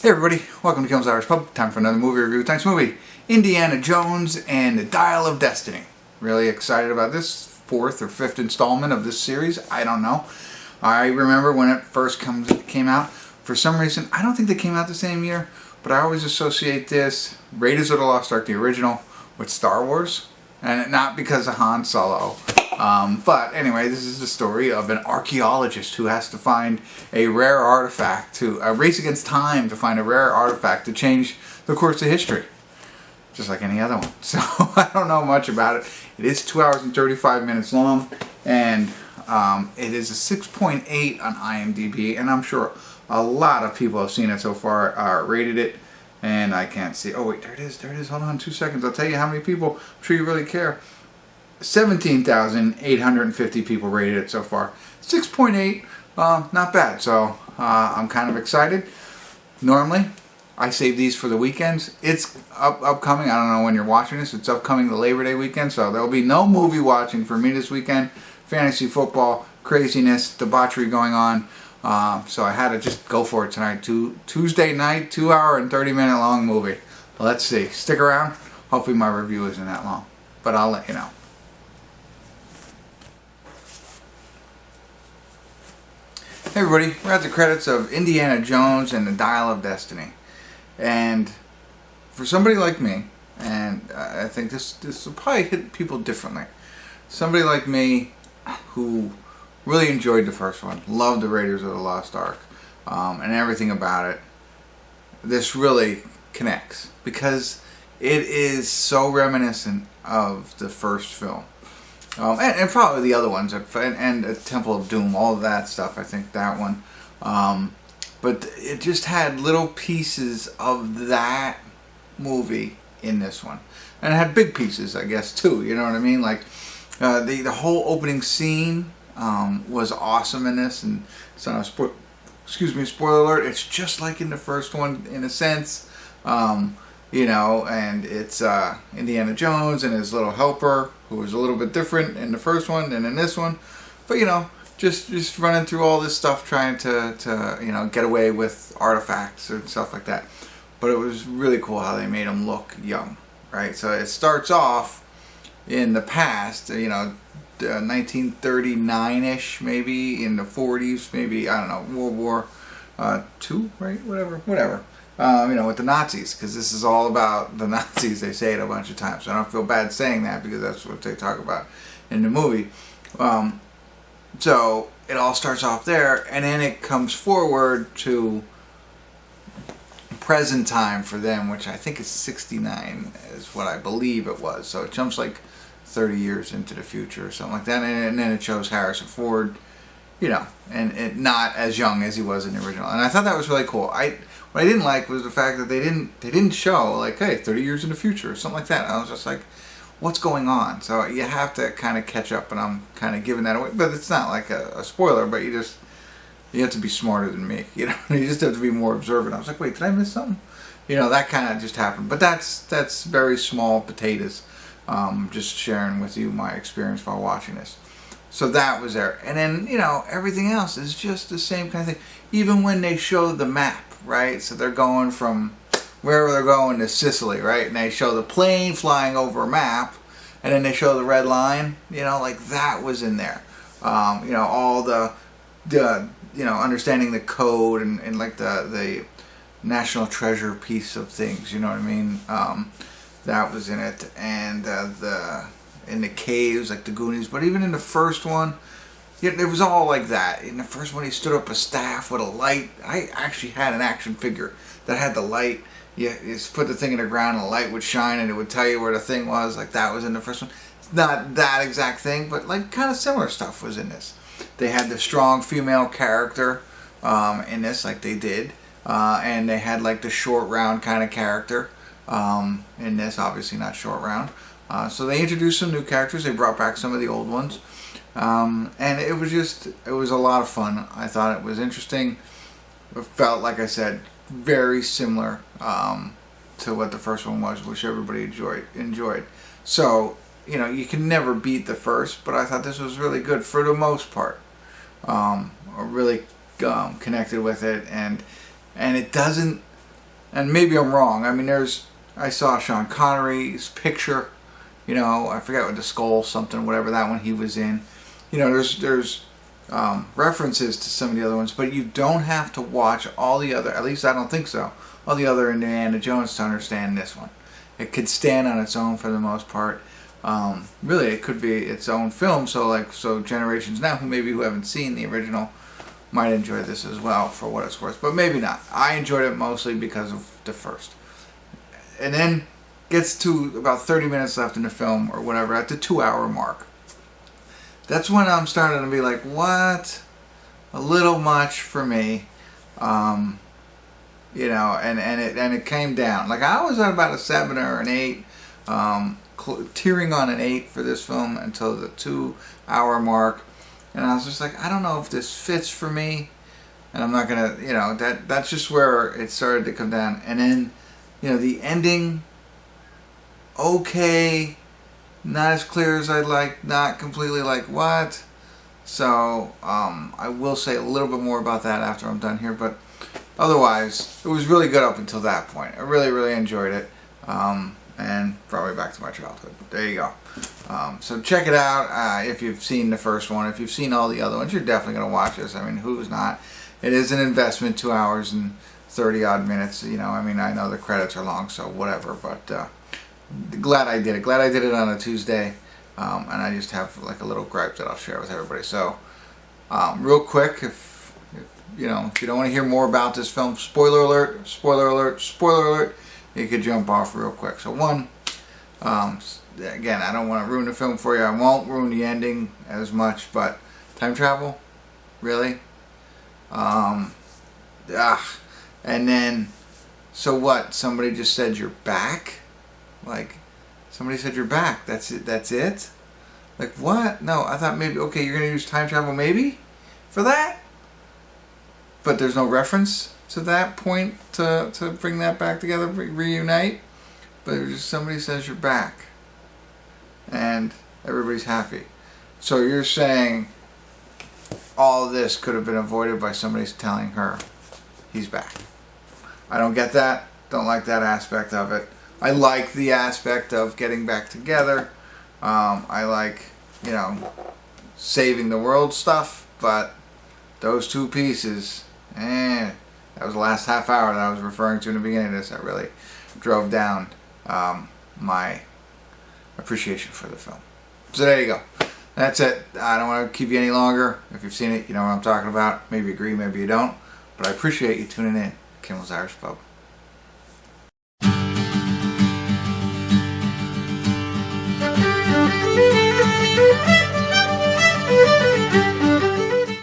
Hey everybody, welcome to Kimmel's Irish Pub. Time for another movie review. Tonight's movie, Indiana Jones and the Dial of Destiny. Really excited about this fourth or fifth installment of this series. I don't know. I remember when it first came out. For some reason, I don't think they came out the same year, but I always associate this, Raiders of the Lost Ark, the original, with Star Wars. And not because of Han Solo. But anyway, this is the story of an archaeologist who has to find a rare artifact, to race against time to find a rare artifact to change the course of history. Just like any other one. So I don't know much about it. It is 2 hours and 35 minutes long, and it is a 6.8 on IMDb, and I'm sure a lot of people have seen it so far, rated it. And I can't see. Oh wait, there it is. There it is. Hold on 2 seconds. I'll tell you how many people. I'm sure you really care. 17,850 people rated it so far. 6.8. Not bad. So I'm kind of excited. Normally, I save these for the weekends. It's upcoming. I don't know when you're watching this. It's upcoming the Labor Day weekend. So there'll be no movie watching for me this weekend. Fantasy football, craziness, debauchery going on. So I had to just go for it tonight. Tuesday night, 2 hour and 30-minute long movie. Let's see. Stick around. Hopefully my review isn't that long. But I'll let you know. Hey everybody, we're at the credits of Indiana Jones and the Dial of Destiny. And for somebody like me, and I think this will probably hit people differently. Somebody like me who really enjoyed the first one, loved the Raiders of the Lost Ark, and everything about it. This really connects because it is so reminiscent of the first film, and probably the other ones, and Temple of Doom, all of that stuff. I think that one, but it just had little pieces of that movie in this one, and it had big pieces, I guess, too. You know what I mean? Like the whole opening scene. Was awesome in this, and it's not a spoiler alert. It's just like in the first one in a sense, you know, and it's Indiana Jones and his little helper, who was a little bit different in the first one than in this one, but you know, just running through all this stuff, trying to you know, get away with artifacts and stuff like that. But it was really cool how they made him look young, right? So it starts off in the past, you know, 1939-ish, maybe in the 40s, maybe, I don't know, World War II, right? Whatever. You know, with the Nazis, because this is all about the Nazis. They say it a bunch of times. So I don't feel bad saying that because that's what they talk about in the movie. So it all starts off there, and then it comes forward to present time for them, which I think is 69, is what I believe it was. So it jumps like 30 years into the future or something like that, and then it shows Harrison Ford, you know, and not as young as he was in the original, and I thought that was really cool. What I didn't like was the fact that they didn't show like, hey, 30 years in the future or something like that. I was just like, what's going on? So you have to kind of catch up, and I'm kind of giving that away, but it's not like a spoiler, but you have to be smarter than me, you know. You just have to be more observant. I was like, wait, did I miss something? You know, that kind of just happened, but that's very small potatoes. Just sharing with you my experience while watching this. So that was there. And then, you know, everything else is just the same kind of thing. Even when they show the map, right? So they're going from wherever they're going to Sicily, right? And they show the plane flying over a map, and then they show the red line, you know, like that was in there. You know, all the you know, understanding the code and like the national treasure piece of things, you know what I mean? That was in it, and in the caves, like the Goonies. But even in the first one, yeah, it was all like that. In the first one, he stood up a staff with a light. I actually had an action figure that had the light. You just put the thing in the ground, and the light would shine, and it would tell you where the thing was. Like that was in the first one. It's not that exact thing, but like kind of similar stuff was in this. They had the strong female character in this, like they did, and they had like the short, round kind of character. In this, obviously not short round. So they introduced some new characters. They brought back some of the old ones, and it was a lot of fun. I thought it was interesting. It felt, like I said, very similar to what the first one was, which everybody enjoyed. So you know, you can never beat the first, but I thought this was really good for the most part. I really connected with it, and it doesn't and maybe I'm wrong. I mean, I saw Sean Connery's picture. You know, I forget what the skull something, whatever that one he was in. You know, there's references to some of the other ones, but you don't have to watch all the other. At least I don't think so. All the other Indiana Jones to understand this one. It could stand on its own for the most part. Really, it could be its own film. So generations now who haven't seen the original might enjoy this as well for what it's worth, but maybe not. I enjoyed it mostly because of the first. And then gets to about 30 minutes left in the film or whatever, at the 2-hour mark. That's when I'm starting to be like, what? A little much for me. You know, and it came down. Like, I was at about a 7 or an 8, teetering on an 8 for this film until the 2-hour mark. And I was just like, I don't know if this fits for me. And I'm not gonna, you know, that's just where it started to come down. And then, you know, the ending, okay, not as clear as I'd like, not completely like, what? So, I will say a little bit more about that after I'm done here, but otherwise, it was really good up until that point. I really, really enjoyed it, and brought me back to my childhood. There you go. So check it out if you've seen the first one. If you've seen all the other ones, you're definitely going to watch this. I mean, who's not? It is an investment, 2 hours and 30 odd minutes. You know, I mean, I know the credits are long, so whatever, but glad I did it. Glad I did it on a Tuesday, and I just have like a little gripe that I'll share with everybody. So, real quick, if you know, if you don't want to hear more about this film, spoiler alert, spoiler alert, spoiler alert, you could jump off real quick. So one, again, I don't want to ruin the film for you. I won't ruin the ending as much, but time travel, really? And then, so what? Somebody just said you're back? Like, somebody said you're back. That's it? That's it? Like, what? No, I thought maybe, okay, you're going to use time travel maybe for that? But there's no reference to that point to bring that back together, reunite? But it was just somebody says you're back. And everybody's happy. So you're saying all of this could have been avoided by somebody telling her he's back. I don't get that. Don't like that aspect of it. I like the aspect of getting back together. I like, you know, saving the world stuff, but those two pieces, that was the last half hour that I was referring to in the beginning of this that really drove down my appreciation for the film. So there you go. That's it. I don't want to keep you any longer. If you've seen it, you know what I'm talking about. Maybe you agree, maybe you don't. But I appreciate you tuning in. Kimmel's Irish Pub.